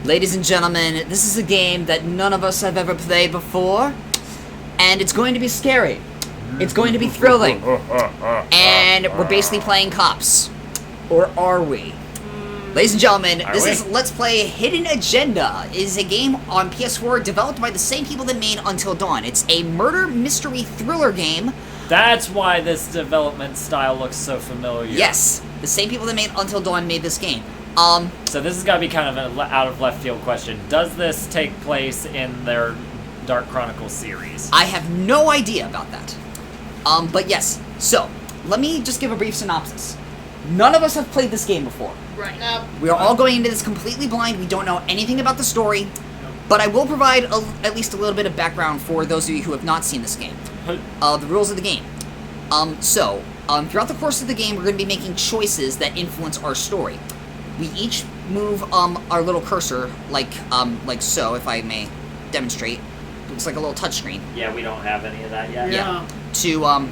Ladies and gentlemen, this is a game that none of us have ever played before, and it's going to be scary. It's going to be thrilling. And we're basically playing cops. Or are we? Ladies and gentlemen, this is Let's Play Hidden Agenda. It is a game on PS4 developed by the same people that made Until Dawn. It's a murder mystery thriller game. That's why this development style looks so familiar. Yes, the same people that made Until Dawn made this game. So this has got to be kind of an out of left field question. Does this take place in their Dark Chronicles series? I have no idea about that. But yes. So, let me just give a brief synopsis. None of us have played this game before. Right. No. We are all going into this completely blind. We don't know anything about the story. But I will provide at least a little bit of background for those of you who have not seen this game. The rules of the game. Throughout the course of the game, we're going to be making choices that influence our story. We each move our little cursor, like so, if I may demonstrate. Looks like a little touchscreen. Yeah, we don't have any of that yet. Yeah. To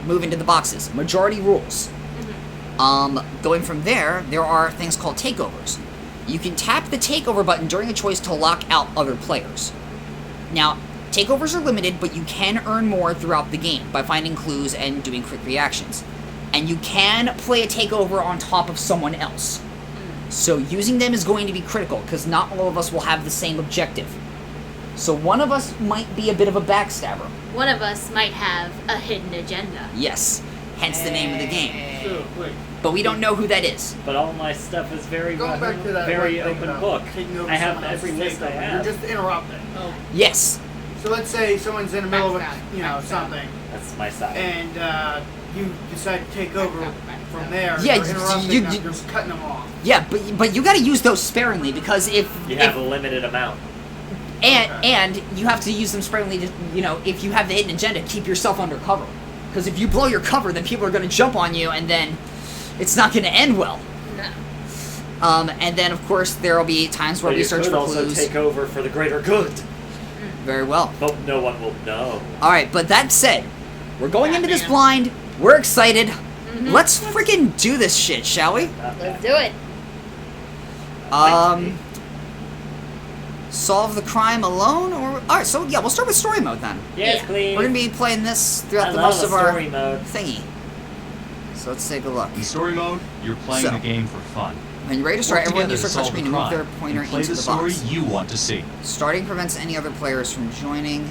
move into the boxes. Majority rules. Going from there are things called takeovers. You can tap the takeover button during a choice to lock out other players. Now, takeovers are limited, but you can earn more throughout the game by finding clues and doing quick reactions. And you can play a takeover on top of someone else. So using them is going to be critical, because not all of us will have the same objective. So one of us might be a bit of a backstabber. One of us might have a hidden agenda. Yes, hence the name of the game. So, wait. But we don't know who that is. But all my stuff is very Going back to that very one thing open about book. taking over I have someone every else's list I takeover. have. You're just interrupting. Oh. Yes. So let's say someone's in the middle of something, That's my side. and you decide to take over from there. Yeah, you're interrupting them, you're just cutting them off. Yeah, but you got to use those sparingly, because You have a limited amount. and you have to use them sparingly to, if you have the hidden agenda, keep yourself under cover. Because if you blow your cover, then people are going to jump on you, and then it's not going to end well. No. And then, of course, there will be times where But we search you for could also clues. take over for the greater good. Very well. But no one will know. Alright, but that said, we're going into this blind. We're excited. Let's freaking do this shit, shall we? Let's do it. Solve the crime alone? Alright, so yeah, we'll start with story mode then. Yes, Yeah. please. We're going to be playing this throughout I the love most a of our story mode. thingy. So let's take a look. In story mode, you're playing So. the game for fun. When you're ready to start, Work everyone together use to their solve touchscreen the and move crime, their pointer and play into the the story box. you want to see. Starting prevents any other players from joining.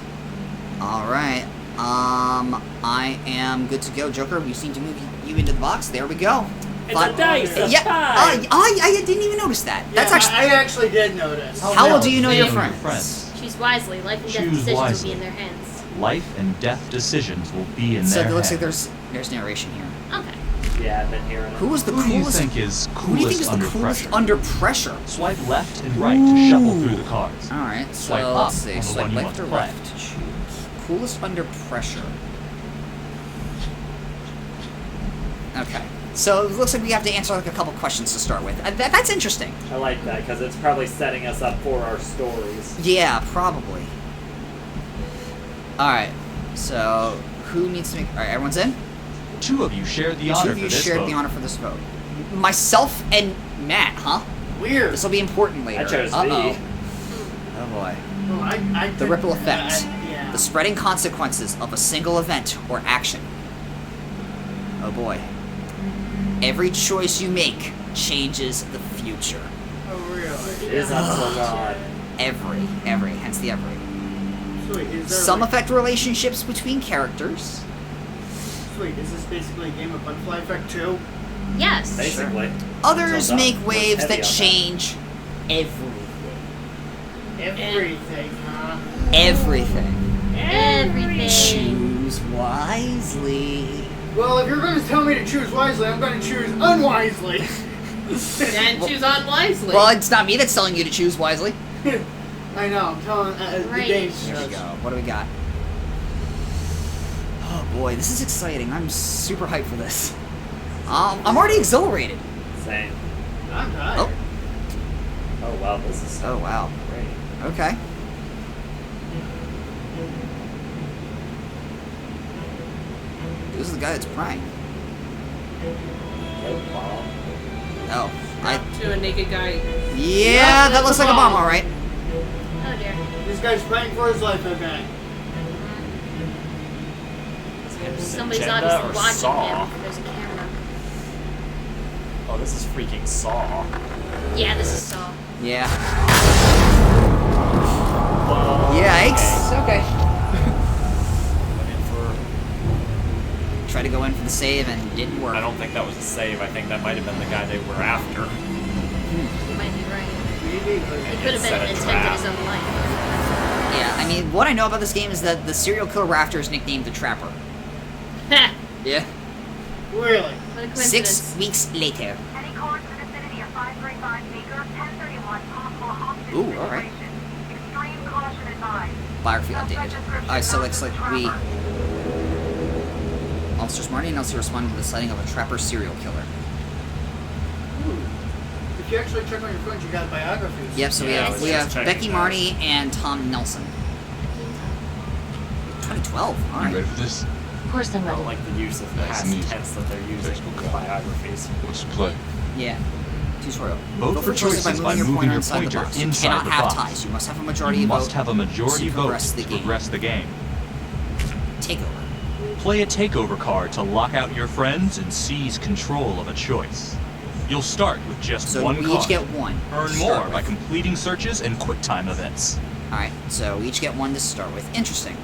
Alright. I am good to go. Joker, we seem to move you into the box. There we go. It's a dice. A Yeah, pie. I didn't even notice that. That's Yeah, actually. I actually did notice. How well do you know your Name friends? Choose wisely. Life and death Choose decisions will wisely. be in their hands. Life and death decisions will be in So their it looks like hands. there's narration here. Okay. Yeah, I've been hearing it. Who was the Who do you coolest? think is Who do you think coolest is the under coolest pressure? under pressure? Swipe left and right to shuffle through the cards. All right, so Swipe up let's see. on the Swipe one you left or want to play. left to choose. Coolest under pressure. Okay. So it looks like we have to answer like a couple questions to start with. That's interesting. I like that because it's probably setting us up for our stories. Yeah, probably. All right. So who needs to make? All right, everyone's in. Two of you shared the Two honor of you for this shared vote. the honor for this vote. Myself and Matt, huh? Weird. This will be important later. I chose Uh-oh. V. Oh boy. Well, I The did- ripple effect. yeah. The spreading consequences of a single event or action. Oh boy. Every choice you make changes the future. Oh, really? It is Until Dawn. Every, hence the every. Sweet. Is there Some like, affect relationships between characters. Sweet. Is this basically a game of Butterfly Effect 2? Yes. Basically. Others Until Dawn make was waves heavy that on change everything. Everything, huh? Everything. Everything. Choose wisely. Well, if you're going to tell me to choose wisely, I'm going to choose unwisely. And choose unwisely. Well, it's not me that's telling you to choose wisely. I know. I'm telling the Right. game. There we go. What do we got? Oh boy, this is exciting. I'm super hyped for this. I'm already exhilarated. Same. I'm tired. Oh. Oh wow, this is Oh wow. great. Okay. This is the guy that's prying. Oh, wow. Oh. To a naked guy. Yeah, that looks like a bomb, all right. Oh dear. This guy's praying for his life, I bet. Somebody's Agenda obviously or watching Saw? him. There's a camera. Oh, this is freaking Saw. Yeah, this is Saw. Yeah. Whoa. Yikes. Okay. Went in for... Tried to go in for the save and didn't work. I don't think that was a save. I think that might have been the guy they were after. You might be right. Maybe, It but could have set been a an intent trap. of his own life. Yeah, I mean, what I know about this game is that the serial killer Rafter is nicknamed the Trapper. Ha! Yeah. really. What a coincidence. 6 weeks later. Any cars in the vicinity of 535 Meeker, 1031, possible hostage Ooh, alright. situation. Extreme caution advised. Biography updated. Alright, so looks like we... Officers Marty and Elsie responded to the sighting of a Trapper serial killer. If you actually check on your phones, you got biographies. Yep, so Yeah, I we was have just checking Becky that. Marty and Tom Nelson. 2012, You alright. ready for this? Of course I'm I ready. don't like the use of Nice past and easy. tense that they're using Textbook in copy. biographies. What's the play? Yeah. Tutorial. Vote for choices by moving your pointer box. You inside cannot the have box. ties. You must have a majority You vote. must have a majority to vote progress the to game. progress the game. Takeover. Play a takeover card to lock out your friends and seize control of a choice. You'll start with just So one we card. each get one. Earn to more start by with. completing searches and QuickTime events. Alright, so we each get one to start with. Interesting.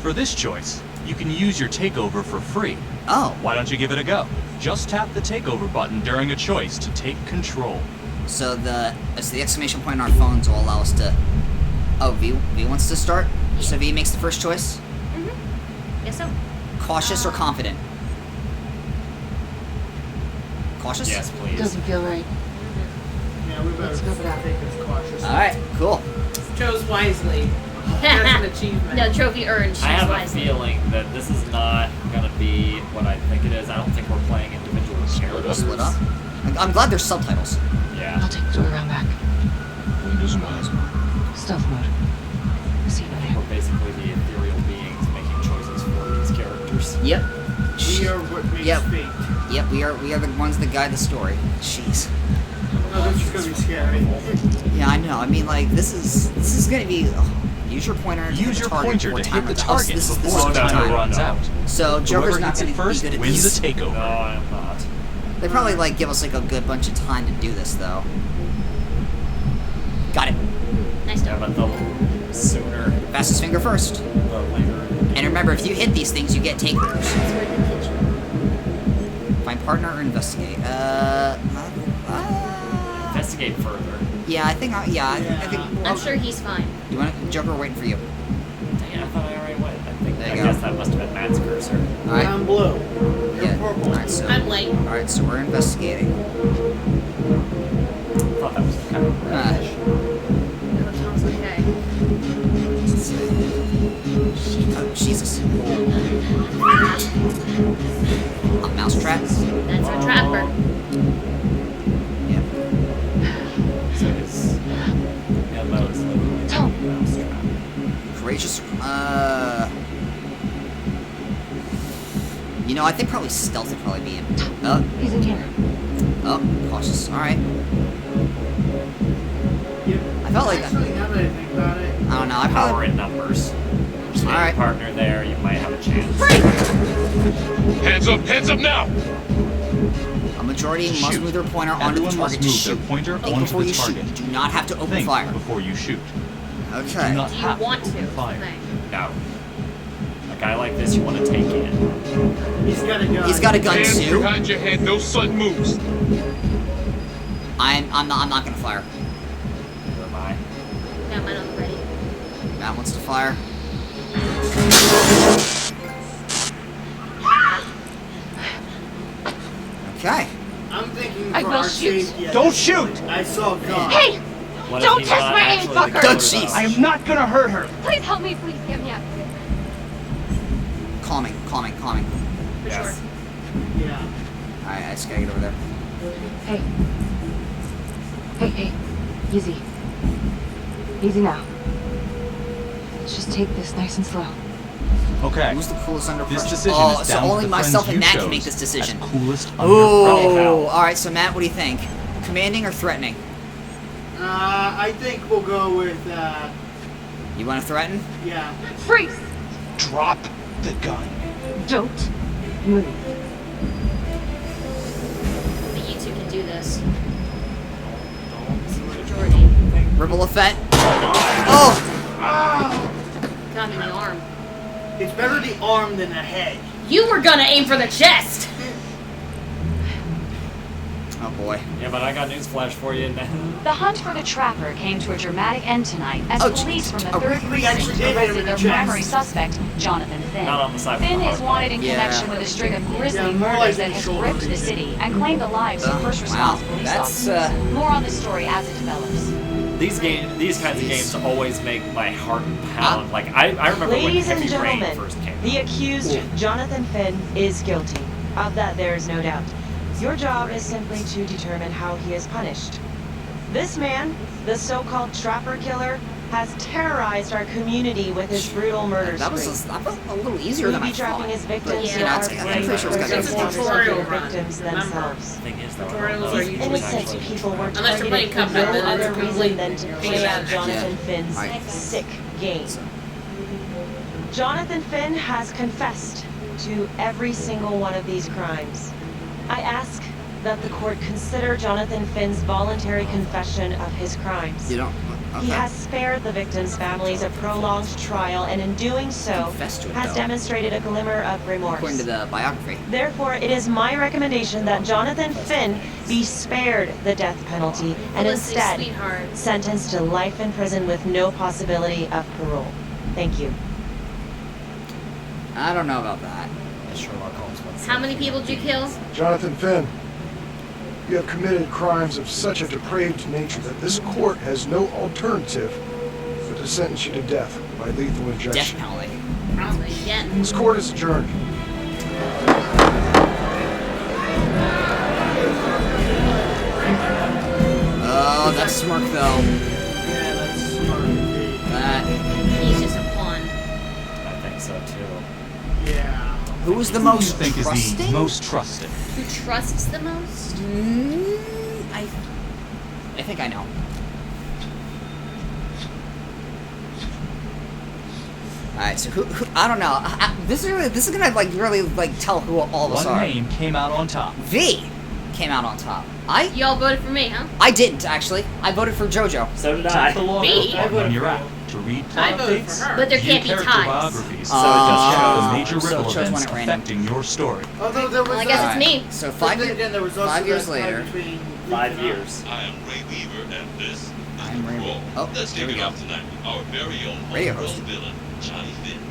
For this choice, you can use your takeover for free. Oh, Why don't you give it a go? Just tap the takeover button during a choice to take control. so the exclamation point on our phones will allow us to... Oh, V wants to start? So V makes the first choice? Guess so. Cautious or confident? Cautious? Yes, please. Doesn't feel right. Yeah, we better Let's go for that. take this cautiously. Alright, cool. Chose wisely. That's an achievement. No, trophy earned. Choose I have wisely. a feeling that this is not going to be what I think it is. I don't think we're playing individual characters. Split up. I'm glad there's subtitles. Yeah. I'll take the door around back. Windows and eyes. Stealth mode. See you there. We're basically the ethereal beings making choices for these characters. Yep. We are what makes Yep. fate. Yep, we are the ones that guide the story. Jeez. Oh, this is gonna be scary. Yeah, I know. I mean, like, this is gonna be... use your pointer to hit Use the your target pointer or to timer. hit the Us, target this is before the the timer time. runs No. out. So Joker's Whoever not hits gonna it be first good at wins these. the takeover. No, I'm not. They probably, like, give us, like, a good bunch of time to do this, though. Got it. Nice Yeah, job. but the sooner, Fastest finger first. the later. And remember, if you hit these things, you get takeovers. It's worth the kitchen. Find partner or investigate. Investigate further. Yeah, I think. I think. I'm sure he's fine. You want Joker waiting for you? Dang it, I thought I already went. I think. There I you guess go. that must have been Matt's cursor. All right. I'm blue. You're Yeah. purple. All right. So. I'm late. All right. So we're investigating. I thought that was kind of reddish. Oh, Tom's okay. Let's see. Oh, Jesus. A mousetrap. That's our trapper. Yep. So his MO is literally Tom. a mousetrap. Courageous. You know, I think probably stealth would probably be in. Oh, He's in here. cautious. All right. Yep. I felt like that. Actually, now that I think about it, I don't know. I Power probably. in numbers. Just get Alright. a partner there, you might have a chance. Hands up now! A majority must Shoot. move their pointer onto the Everyone target must to move shoot. their pointer Think onto before the you target. shoot. Do not have to open Think fire. before you shoot. Okay. Do not Do you have want to to? open fire. Thing. No. A guy like this you want to take in. he's got a gun. He's got a gun Hands too. behind your head, no sudden moves. I'm not gonna fire. Neither am I. Got mine on the ready. Matt wants to fire. Okay. I'm thinking I for will our shoot. safety. Don't shoot! I saw a gun. Hey! What Don't if he's test not my aim, actually the fucker! killer, Don't though? cheese. I am not gonna hurt her! Please help me, please get me up. Calming. For Yes. sure. Yeah. Alright, I just gotta get over there. Hey. Hey. Easy. Easy now. Let's just take this nice and slow. Okay. Who's the coolest under This pressure? decision Oh, is so down to only the myself friends and you Matt can chose make this decision. as coolest under Oh, pressure. alright, so Matt, what do you think? commanding or threatening? I think we'll go with, You want to threaten? yeah. Freeze! Drop the gun. Don't move. But you two can do this. It's the majority. Ripple effect. Oh! Got me in the arm. It's better the arm than the head. You were gonna aim for the chest! Oh boy. Yeah, but I got news flash for you. The hunt for the trapper came to a dramatic end tonight as Oh, police from the oh, 3rd we actually Precinct did hit him in arrested the their chest. primary suspect, Jonathan Finn. Not on the side of Finn the is heart. wanted in Yeah. connection with a string of grisly Yeah, more murders like that has shoulder gripped the reason. city and claimed the lives of first wow. response police That's, officers. More on the story as it develops. These kinds of games always make my heart pound. Like I remember Ladies when and Heavy Rain gentlemen, first came. the accused, Jonathan Finn, is guilty. Of that, there is no doubt. Your job is simply to determine how he is punished. This man, the so-called trapper killer, has terrorized our community with his brutal murder That was spree. that felt a little easier He'll than I be trapping thought. his victims Yeah. who You know, are I'm pretty sure it's got first to be responders tutorial of their run. victims Remember? themselves. Thing is, though, Tutorials all are those usually Innocent actually- people were Unless you're playing targeted for Cup no Night, other it's reason complete than to pain play out action. Jonathan Yeah. Finn's Right. sick game. So, Jonathan Finn has confessed to every single one of these crimes. I ask that the court consider Jonathan Finn's voluntary confession of his crimes. you don't. Okay. He has spared the victims' families a prolonged trial, and in doing so, Confessed to it, has though. demonstrated a glimmer of remorse. According to the biography. Therefore, it is my recommendation that Jonathan Finn be spared the death penalty and Felicity, instead sweetheart. sentenced to life in prison with no possibility of parole. Thank you. I don't know about that. Sherlock Holmes once How said. many people did you kill? Jonathan Finn, you have committed crimes of such a depraved nature that this court has no alternative but to sentence you to death by lethal Death injection. penalty. Probably. Yeah. This court is adjourned. Oh, that smirk though. Yeah, that's smart indeed. That. He's just a pawn. I think so too. Yeah. Who was the Who do you most think is the trusting? most trusted? Who trusts the most? I think I know. Alright, so who I don't know. This is gonna like really like tell who all of us One are. name came out on top. V came out on top. You all voted for me, huh? I didn't actually. I voted for JoJo. So did Tap the I. logo Me? button on your app to read I plot voted updates, for her. But there view can't be character ties. biographies, So it just shows the major so it ripple shows events when it ran. affecting your story. Although there was Well, I guess Alright, it's me. So but then again, there was also 5 years that tie later. between 5 years. I am Ray Weaver, and this is I'm The Ray Roll. Weaver. Oh, Let's here kick we it go. off tonight with our very own Radio homegrown host. villain, Johnny Finn,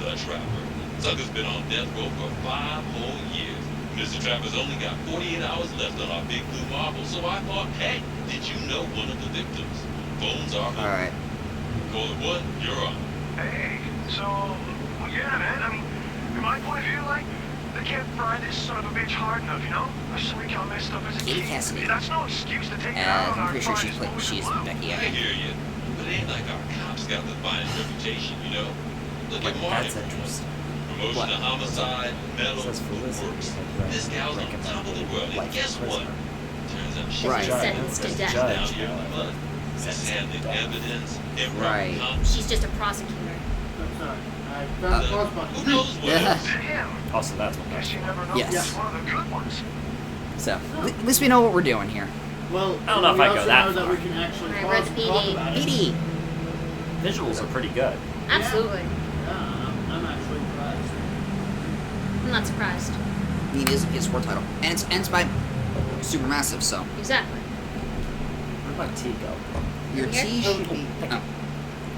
the Trapper. Sucker's been on death row for 5 whole years. Mr. Trapper's only got 48 hours left on our big blue marble, so I thought, hey, did you know one of the victims? Phones are open. Alright. Call it one, you're on. Hey, so, yeah, man, I mean, from my point of view, like, they can't fry this son of a bitch hard enough, you know? I saw how messed up as a Katie kid. Cassidy. That's no excuse to take it out on I'm our pretty sure finest boys she's in blue. Becky. I hear you, but it ain't like our cops got the finest reputation, you know? Look at Marty. That's interesting. Promotion What? to homicide, medal, Says Felicity works. had This gal's on top of the world, and life guess in what? prison. Turns out she's Right. just Sentenced to death. down Judge, here in the mud. Mishandling evidence, Right. improper conduct. She's just a prosecutor. I'm sorry. I found the pause button. Who knows what Yeah. else? Damn, Also, that's what guess you never know. Yes. That's one of the good ones. So at least we know what we're doing here. Well, I don't know if we I go also that know that far. we can actually Alright, pause where's and talk PD? about it. PD. Visuals are pretty good. Absolutely. Yeah, I'm actually surprised. I'm not surprised. It is a PS4 title, and it's by Supermassive. So Exactly. Where'd my tea go? your Here? tea should be. Oh,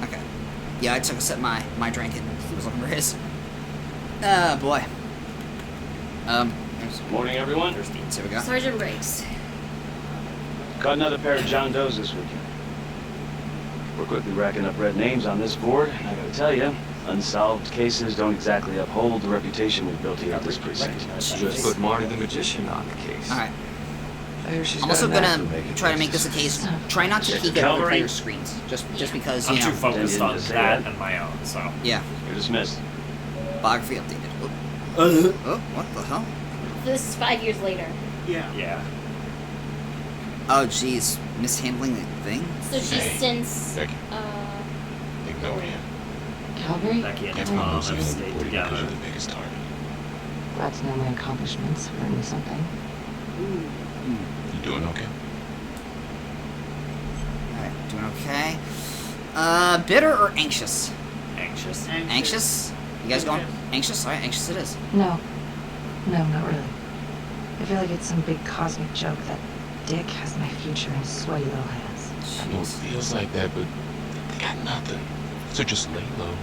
okay. Yeah, I took a sip of my drink and he was looking for his. Oh boy. Morning, everyone. So we go. Sergeant Briggs. Caught another pair of John Does this weekend. We're quickly racking up red names on this board, and I gotta tell you, unsolved cases don't exactly uphold the reputation we've built here at this precinct. Just put Marty the Magician on the case. All right. I hear she's I'm got also a knack gonna for making try to make things this a case. successful. Try not to Check peek the at other cavalry. players' screens, just because I'm you too know. focused on Didn't say that that. and my own, so. Yeah. You're dismissed. Biography updated. Oh, what the hell? This is 5 years later. Yeah. Yeah. Oh, jeez. Mishandling the thing? So she's since. Becky. Ignore him. Calgary? Becky and Everyone Tom knows have you're stayed important because together. you're the biggest target. Glad to know my accomplishments earned me something. You doing okay? Alright, doing okay. Bitter or anxious? Anxious. Anxious? You guys going anxious? Alright, anxious it is. No. No, not really. I feel like it's some big cosmic joke that Dick has my future in his sweaty little hands. I know it feels like that, but they got nothing. So just lay low,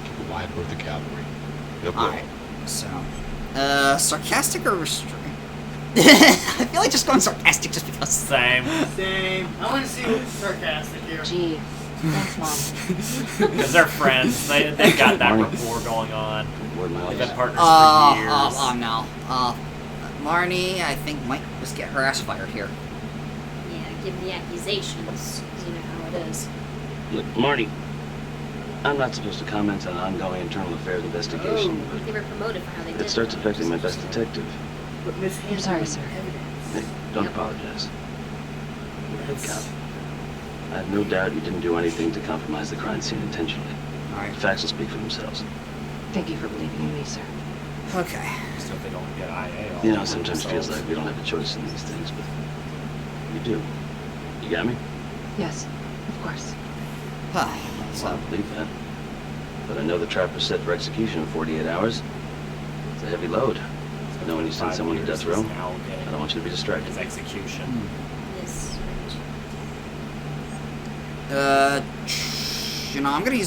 keep a wide berth of cavalry. They'll blow. Alright, so... sarcastic or restrained? I feel like just going sarcastic just because. Same. Same. I want to see what's sarcastic here. Gee, thanks, Mom. Because they're friends. They've got that rapport going on. They've been partners Oh, for years. no. Marnie, I think, might just get her ass fired here. Yeah, give the accusations. 'Cause you know how it is. Look, Marty, I'm not supposed to comment on ongoing internal affairs investigation, but They were promoted for how they did it starts affecting my best detective. But I'm sorry, sir. Hey, don't apologize. God, I have no doubt you didn't do anything to compromise the crime scene intentionally. Alright. The facts will speak for themselves. Thank you for believing in me, sir. Okay. So if they don't get IA all You know, over sometimes it feels themselves. like we don't have a choice in these things, but you do. You got me? Yes, of course. I don't believe that. But I know the trapper's set for execution in 48 hours. It's a heavy load. I know when you send 5 someone to years death row, is now getting I don't want you to be distracted. his execution. This.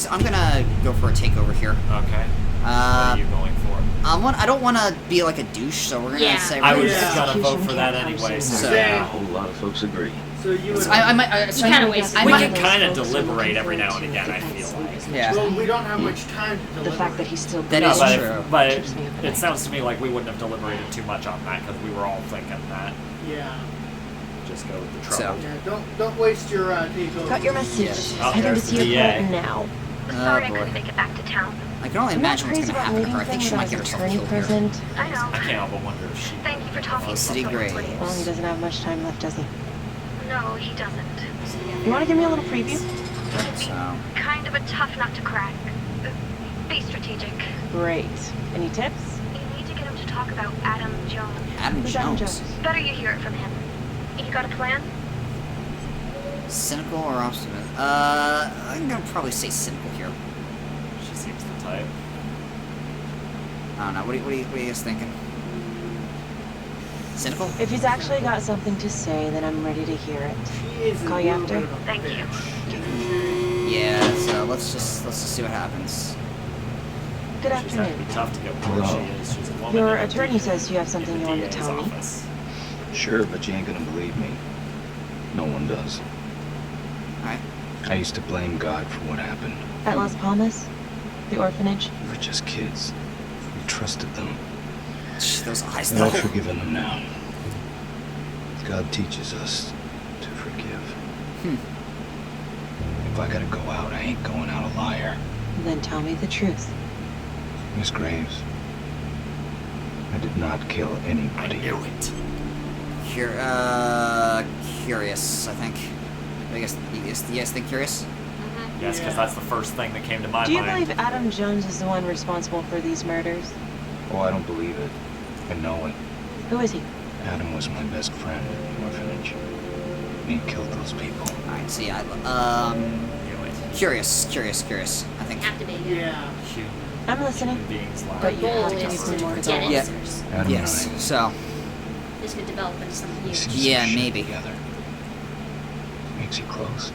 I'm gonna go for a takeover here. Okay. What are you going for? I don't want to be like a douche, so we're gonna say. I was just gonna vote for that anyway. So A whole lot of folks agree. So you would... I might. You kind of wasted. We can kind of deliberate every now and again. I feel like. Yeah. Well, we don't have much time to deliberate. The fact that he's still That is true. But keeps me up at it night. sounds to me like we wouldn't have deliberated too much on that because we were all thinking that. Yeah. Just go with the trouble. Yeah, don't waste your takeover. Got your message. Yes. Oh, Heading to there's see the your DA. partner now. Sorry I boy. couldn't make it back to town. I can only I'm not imagine what's crazy gonna about happen to her. I leaving think she him might without get his herself attorney killed here. present. I know. I can't help but wonder if she. Thank you for talking Felicity so Graves. quickly. Well, he doesn't have much time left, does he? No, he doesn't. You want to give me a little preview? So. Kind of a tough nut to crack. Be strategic. Great. Any tips? You need to get him to talk about Adam Jones. Adam Who's Adam Jones. Jones? Better you hear it from him. You got a plan? Cynical or obstinate? I'm gonna probably say cynical here. She seems the type. I don't know. What are you guys thinking? Cynical? If he's actually got something to say, then I'm ready to hear it. She is Call you after? Thank you. Yeah. So let's just see what happens. Good She's gonna afternoon. be tough to get where she is. She's a woman. Your in a attorney says you have something in you the want to DA's tell me. office. Sure, but you ain't gonna believe me. No one does. Alright. I used to blame God for what happened. At Las Palmas? The orphanage? We were just kids. We trusted them. Those eyes, And though. I've forgiven them now. God teaches us to forgive. If I gotta go out, I ain't going out a liar. Then tell me the truth. Miss Graves, I did not kill anybody. I knew it. Curious, I think. I guess you guys think curious? Yes, because that's the first thing that came to my Do you mind. believe Adam Jones is the one responsible for these murders? Oh, I don't believe it. I know it. Who is he? Adam was my best friend in the orphanage. He killed those people. Alright, so yeah, curious, I think. Captivated. Yeah. I'm listening. Beings lie. But you goal have to is give me to more get time. answers. Adam Yes, and I, so, This could develop into something we huge. see yeah, some shit maybe. together. Makes you close.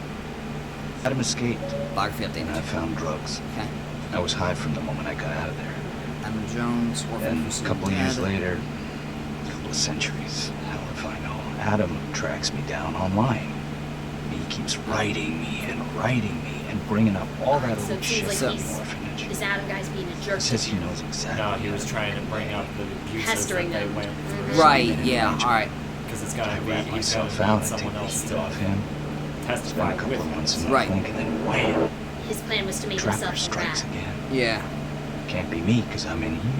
Adam escaped, biography and I update. found drugs. Okay. I was high from the moment I got out of there. Adam Jones, orphan And a pursued couple years dead. later, a couple of centuries, hell if I know, Adam tracks me down online. He keeps writing me and bringing up all that So old it shit seems from like the orphanage. this Adam guy's being a jerk. He says he knows exactly. No, he was trying to bring up the abuses Pestering that they them. went through. Right, yeah, alright. Because it's I gonna be rat he's myself gonna out. need I take someone the else heat to off him. testify Spend a couple with of him. months in Right. the clink, and then wham! His plan was to make Trapper himself a strikes rat. again. Yeah. Can't be me, because I'm in here.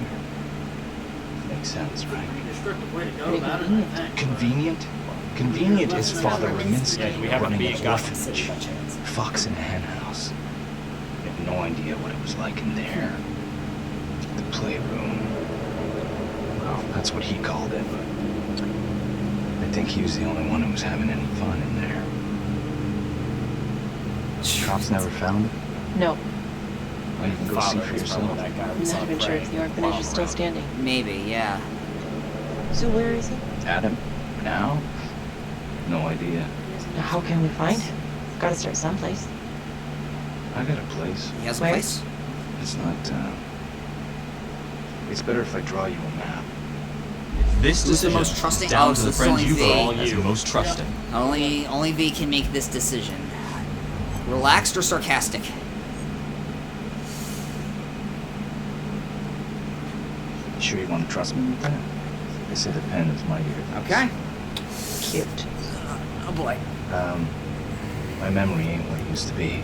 Makes sense, right? Destructive way to go Pretty about it, I convenient. think. Convenient? Convenient is Father Raminsky We haven't running been an Gotham City orphanage. by chance. Fox in a hen house. You have no idea what it was like in there. The playroom. Well, that's what he called it, but I think he was the only one who was having any fun in there. Cops never found it? No. Well, you can go see for yourself. I'm not even sure if the orphanage is still standing. Maybe, yeah. So where is he? Adam? Now? No idea. Now how can we find him? Gotta start someplace. I got a place. He has a Where? place? It's not, it's better if I draw you a map. This Who's the decision most trusting? is down Oh, to so the it's friends only you V. vote as most trusting. Only V can make this decision. Relaxed or sarcastic? Sure you want to trust me with that? They say the pen is mightier. Okay. Cute. Oh boy. My memory ain't what it used to be.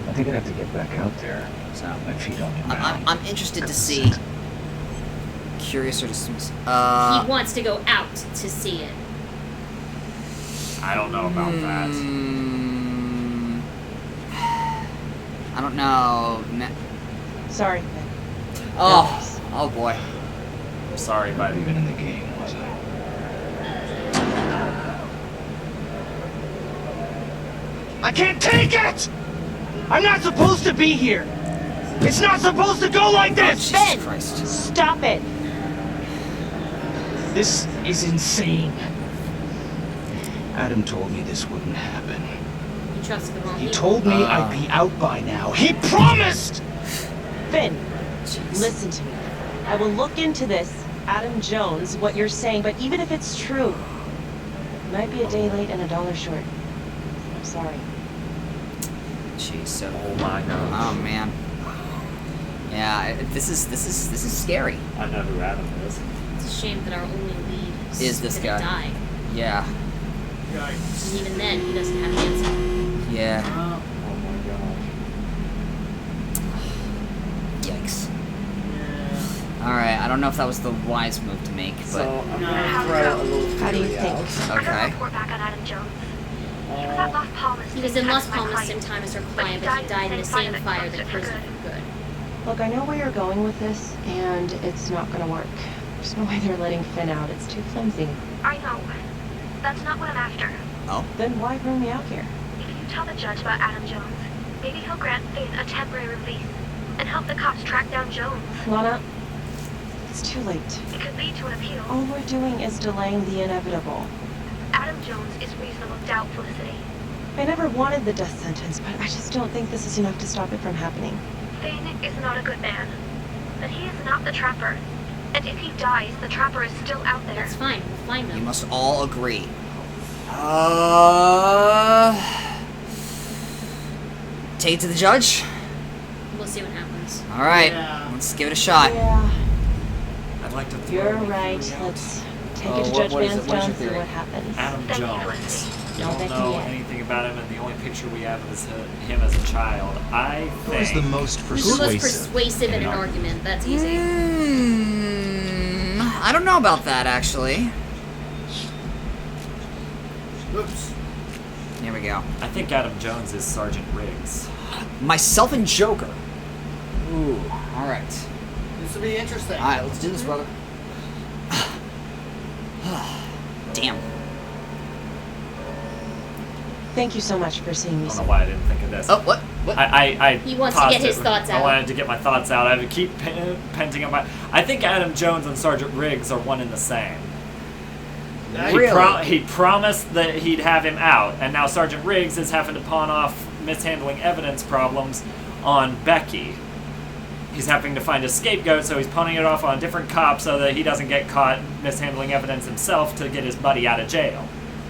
I think I'd have to get back out there. So My feet on the ground. I'm interested to see. Curious or dismiss? He wants to go out to see it. I don't know about that. I don't know. Sorry. Oh boy. I'm sorry, Not buddy. even in the game, was I? I can't take it! I'm not supposed to be here! It's not supposed to go like this! Ben! Christ. Stop it! This is insane. Adam told me this wouldn't happen. You trusted the wrong He people. told me I'd be out by now. He promised! Finn, Jeez. listen to me. I will look into this, Adam Jones, what you're saying, but even if it's true, you might be a day late and $1 short. I'm sorry. Jeez. So. Oh my god. Oh man. Yeah. This is scary. I know who Adam is. It's a shame that our only lead Is this gonna guy. die. Yeah. And even then, he doesn't have the answer. Yeah. Oh my god. Yikes. Alright, I don't know if that was the wise move to make, but... So I'm gonna throw a little How do you theory think? out. I got a Okay. report back on Adam Jones. He was at Las Palmas. He was in Las my Palmas client. same time as her But client, but he died in the same fire that closed it killed him for good. Look, I know where you're going with this, and it's not gonna work. There's no way they're letting Finn out. It's too flimsy. I know. That's not what I'm after. Oh? Then why bring me out here? If you tell the judge about Adam Jones, maybe he'll grant Finn a temporary release and help the cops track down Jones. Lana, it's too late. It could lead to an appeal. All we're doing is delaying the inevitable. Adam Jones is reasonable doubt, Felicity. I never wanted the death sentence, but I just don't think this is enough to stop it from happening. Finn is not a good man. But he is not the Trapper. And if he dies, the Trapper is still out there. That's fine. We'll find You him. must all agree. Take it to the judge? We'll see what happens. Alright, Yeah. let's give it a shot. Yeah, I'd like to throw you're a right. theory out. Let's take Oh, it to what- Judge what is it? Van What is your Stone, see theory? what happens. Adam Thank you, Jones. Felicity. You No, don't thank you know yet. anything about him, and the only picture we have is him as a child. I Who is think the most Who's the most persuasive? persuasive in an argument? That's easy. I don't know about that, actually. Oops. Here we go. I think Adam Jones is Sergeant Riggs. Myself and Joker. Ooh, alright. This will be interesting. Alright, let's do this, brother. Damn. Thank you so much for seeing me. I don't know why I didn't think of this. Oh, what? What? I He wants to get his thoughts I out. wanted to get my thoughts out. I would keep penting on my. I think Adam Jones and Sergeant Riggs are one and the same. Really? He promised that he'd have him out, and now Sergeant Riggs is having to pawn off mishandling evidence problems on Becky. He's having to find a scapegoat, so he's pawning it off on a different cop so that he doesn't get caught mishandling evidence himself to get his buddy out of jail.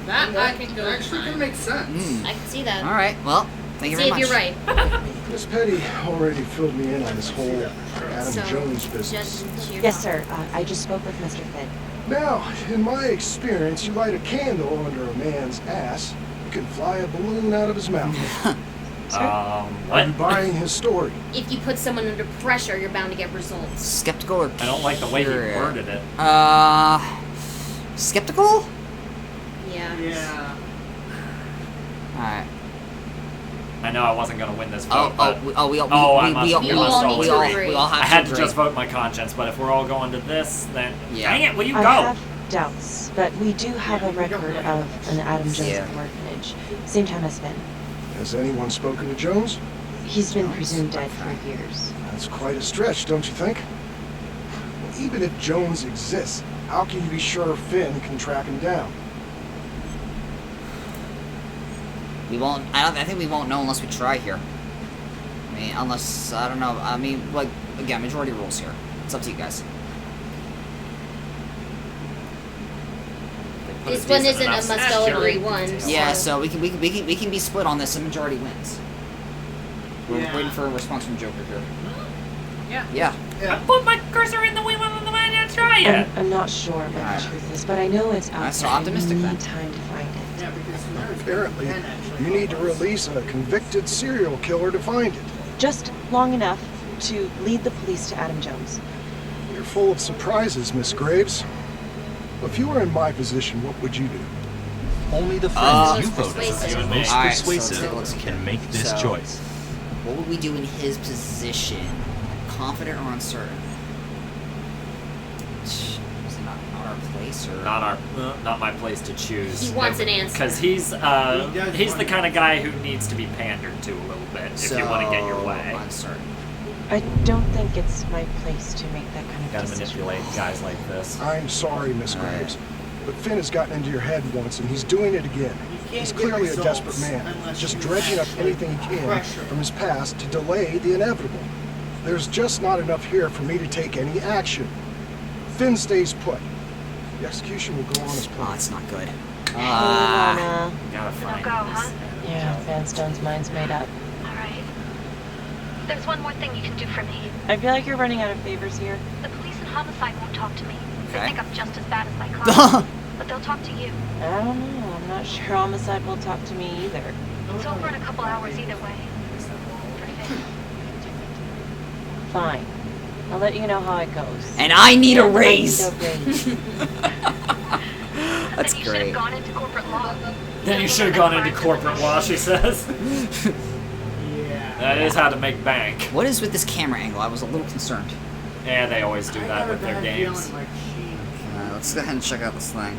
That I can go Actually, behind. could make sense. I can see that. Alright, well, thank you See very if much. you're right. Miss Petty already filled me in on this whole Adam So, Jones business. Yes, sir. I just spoke with Mr. Finn. Now, in my experience, you light a candle under a man's ass, you can fly a balloon out of his mouth. Are What? you buying his story? If you put someone under pressure, you're bound to get results. Skeptical or I don't like the way he curious? worded it. Skeptical? Yeah. Yeah. Alright. I know I wasn't gonna win this vote, Oh, but... we all have I had to agree. just vote my conscience, but if we're all going to this, then... Yeah. Dang it, will you I go? have doubts, but we do have a record of an Adam Jones at the orphanage. Same time as Finn. Has anyone spoken to Jones? He's been presumed dead for years. That's quite a stretch, don't you think? Well, even if Jones exists, how can you be sure Finn can track him down? We won't. I think we won't know unless we try here. I mean, unless I don't know. I mean, like again, majority rules here. It's up to you guys. This one isn't a must all agree one. Yeah, so we can be split on this, and majority wins. We're waiting for a response from Joker here. Yeah. Yeah. I put my cursor in the wheel on the man and try it. I'm not sure what the truth is, but I know it's out That's so there. optimistic We then. need time to find it. Yeah, because Apparently, you need to release a convicted serial killer to find it. Just long enough to lead the police to Adam Jones. You're full of surprises, Miss Graves. If you were in my position, what would you do? Only the friends you Looks voted persuasive. as most Alright, so persuasive let's can make this so- choice. What would we do in his position? Confident or uncertain? Is it not our place or? Not my place to choose. He wants an answer. Because he's the kind of guy who needs to be pandered to a little bit if you want to get your way. Uncertain. I don't think it's my place to make that kind of Gotta decision. manipulate guys like this. I'm sorry, Miss Graves, but Finn has gotten into your head once, and he's doing it again. He's clearly a desperate man, just dredging up anything he can from his past to delay the inevitable. There's just not enough here for me to take any action. Finn stays put. The execution will go on as Oh, planned. it's not good. Lana. Gotta So find go, huh? this. Yeah, Vanstone's mind's made up. Alright. There's one more thing you can do for me. I feel like you're running out of favors here. The police and homicide won't talk to me. They Okay. think I'm just as bad as my client. But they'll talk to you. I don't know. I'm not sure Homicide will talk to me either. It's over in a couple hours either way. For Finn. Fine. I'll let you know how it goes. And I need a I need raise. a raise. That's Then you should great. have gone into corporate law. Then you should have gone into corporate law, she says. Yeah. That is how to make bank. What is with this camera angle? I was a little concerned. Yeah, they always do that with their games. Let's go ahead and check out this thing.